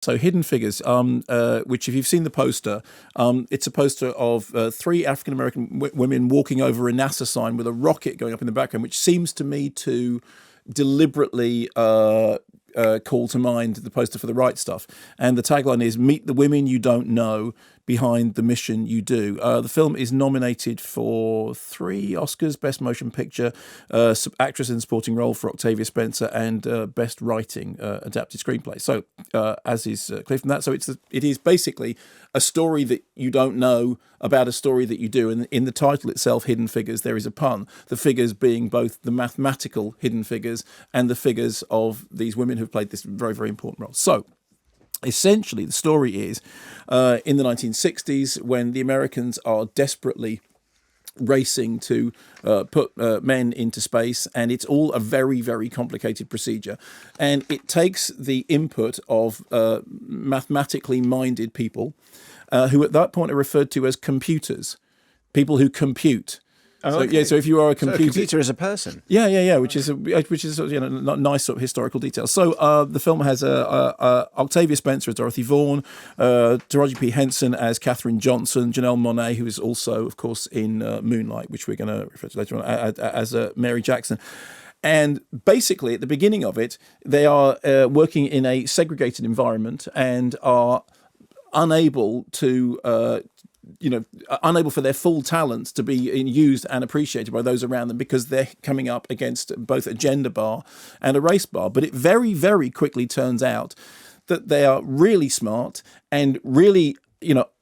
So Hidden Figures, which if you've seen the poster, it's a poster of three African-American women walking over a NASA sign with a rocket going up in the background, which seems to me to deliberately call to mind the poster for The Right Stuff. And the tagline is, "Meet the women you don't know behind the mission you do." The film is nominated for 3 Oscars: Best Motion Picture, Actress in Supporting Role for Octavia Spencer, and Best Writing Adapted Screenplay. So, as is clear from that, so it is basically a story that you don't know about a story that you do. And in the title itself, Hidden Figures, there is a pun. The figures being both the mathematical hidden figures and the figures of these women who've played this very, very important role. So, essentially, the story is in the 1960s, when the Americans are desperately racing to put men into space, and it's all a very, very complicated procedure. And it takes the input of mathematically minded people who at that point are referred to as computers, people who compute. Oh, so, okay. yeah, so if you are a computer, so a computer is a person. Yeah, which is nice sort of historical detail. So the film has Octavia Spencer as Dorothy Vaughan, Taraji P. Henson as Katherine Johnson, Janelle Monáe, who is also, of course, in Moonlight, which we're going to refer to later on, as Mary Jackson. And basically, at the beginning of it, they are working in a segregated environment and are unable for their full talents to be used and appreciated by those around them, because they're coming up against both a gender bar and a race bar. But it very, very quickly turns out that they are really smart and really,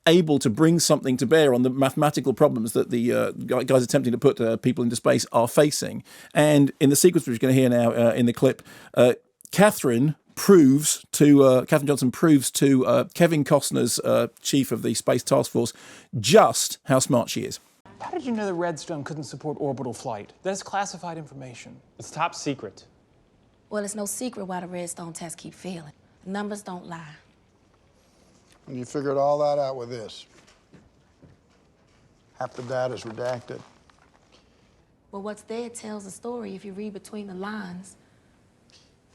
able to bring something to bear on the mathematical problems that the guys attempting to put people into space are facing. And in the sequence which we're going to hear now in the clip, Katherine Johnson proves to Kevin Costner's chief of the Space Task Force just how smart she is. How did you know the Redstone couldn't support orbital flight? That's classified information. It's top secret. Well, it's no secret why the Redstone tests keep failing. The numbers don't lie. And you figured all that out with this. Half the data's redacted. Well, what's there tells a story if you read between the lines.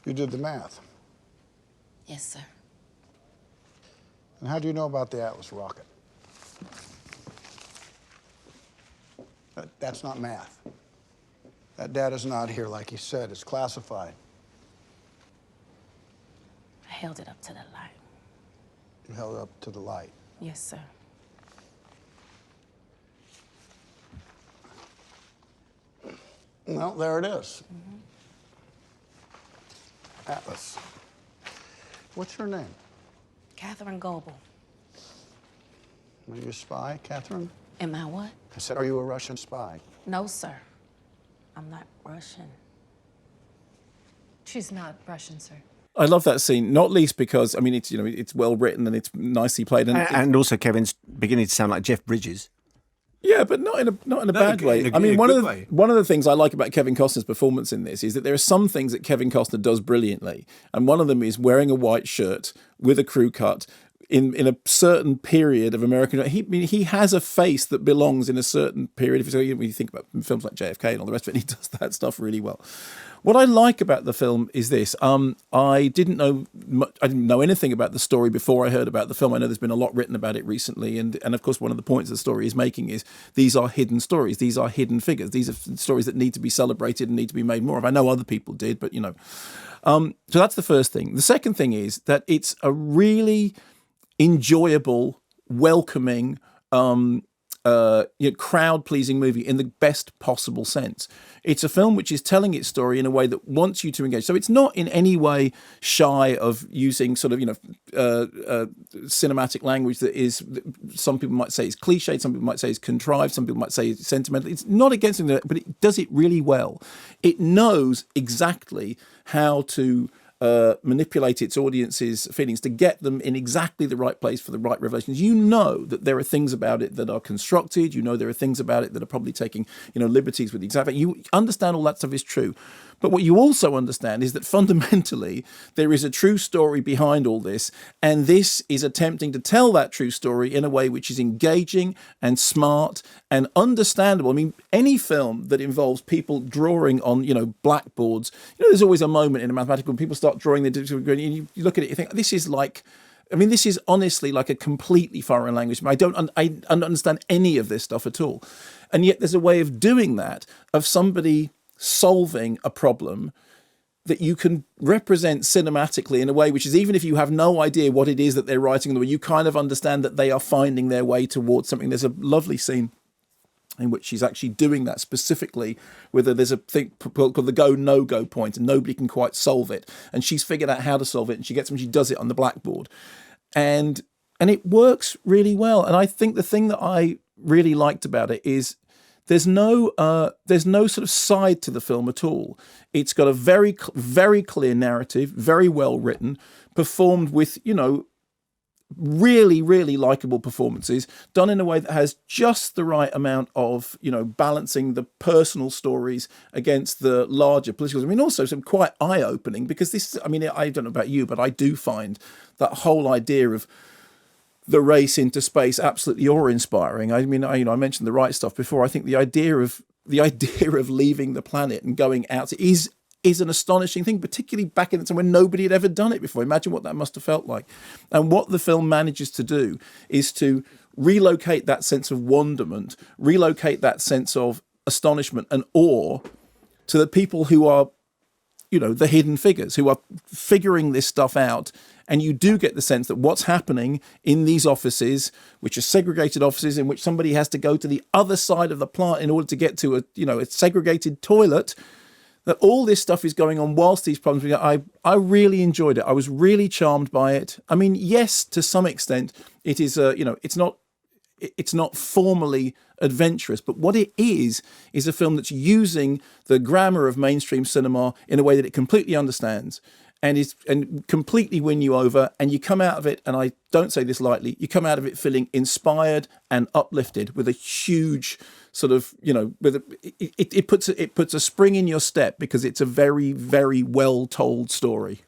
You did the math. Yes, sir. And how do you know about the Atlas rocket? That's not math. That data's not here, like you said. It's classified. I held it up to the light. You held it up to the light. Yes, sir. Well, there it is. Atlas. What's your name? Catherine Goebel. Are you a spy, Catherine? Am I what? I said, are you a Russian spy? No, sir. I'm not Russian. She's not Russian, sir. I love that scene, not least because it's well written and it's nicely played, and also Kevin's beginning to sound like Jeff Bridges. Yeah, but not in a bad way. One of the things I like about Kevin Costner's performance in this is that there are some things that Kevin Costner does brilliantly, and one of them is wearing a white shirt with a crew cut in a certain period of American. He has a face that belongs in a certain period. When you think about films like JFK and all the rest of it, he does that stuff really well. What I like about the film is this. I didn't know anything about the story before I heard about the film. I know there's been a lot written about it recently, and of course one of the points the story is making is these are hidden stories. These are hidden figures. These are stories that need to be celebrated and need to be made more of. I know other people did, but so that's the first thing. The second thing is that it's a really enjoyable, welcoming, crowd-pleasing movie in the best possible sense. It's a film which is telling its story in a way that wants you to engage. So it's not in any way shy of using sort of, cinematic language that is, some people might say is cliched, some people might say is contrived, some people might say is sentimental. It's not against it, but it does it really well. It knows exactly how to manipulate its audience's feelings to get them in exactly the right place for the right revelations. You know that there are things about it that are constructed. You know there are things about it that are probably taking liberties with the exact. You understand all that stuff is true. But what you also understand is that fundamentally there is a true story behind all this, and this is attempting to tell that true story in a way which is engaging and smart and understandable. I mean, any film that involves people drawing on, blackboards, there's always a moment in a mathematical when people start drawing, you look at it, you think, this is like I mean, this is honestly like a completely foreign language. I don't understand any of this stuff at all. And yet there's a way of doing that, of somebody solving a problem that you can represent cinematically in a way which is, even if you have no idea what it is that they're writing, you kind of understand that they are finding their way towards something. There's a lovely scene in which she's actually doing that specifically, whether there's a thing called the go, no-go point, and nobody can quite solve it. And she's figured out how to solve it, and she does it on the blackboard. And it works really well. And I think the thing that I really liked about it is there's no sort of side to the film at all. It's got a very, very clear narrative, very well written, performed with, really, really likable performances, done in a way that has just the right amount of, balancing the personal stories against the larger political. I mean, also some quite eye-opening, because this, I mean, I don't know about you, but I do find that whole idea of the race into space absolutely awe-inspiring. I mean, I mentioned the right stuff before. I think the idea of leaving the planet and going out is an astonishing thing, particularly back in the time when nobody had ever done it before. Imagine what that must have felt like. And what the film manages to do is to relocate that sense of wonderment, relocate that sense of astonishment and awe to the people who are, the hidden figures, who are figuring this stuff out. And you do get the sense that what's happening in these offices, which are segregated offices in which somebody has to go to the other side of the plant in order to get to a segregated toilet, that all this stuff is going on whilst these problems. I really enjoyed it. I was really charmed by it. I mean, yes, to some extent, it is it's not formally adventurous, but what it is a film that's using the grammar of mainstream cinema in a way that it completely understands and completely win you over. And you come out of it, and I don't say this lightly, you come out of it feeling inspired and uplifted with a huge sort of, it puts a spring in your step, because it's a very, very well told story.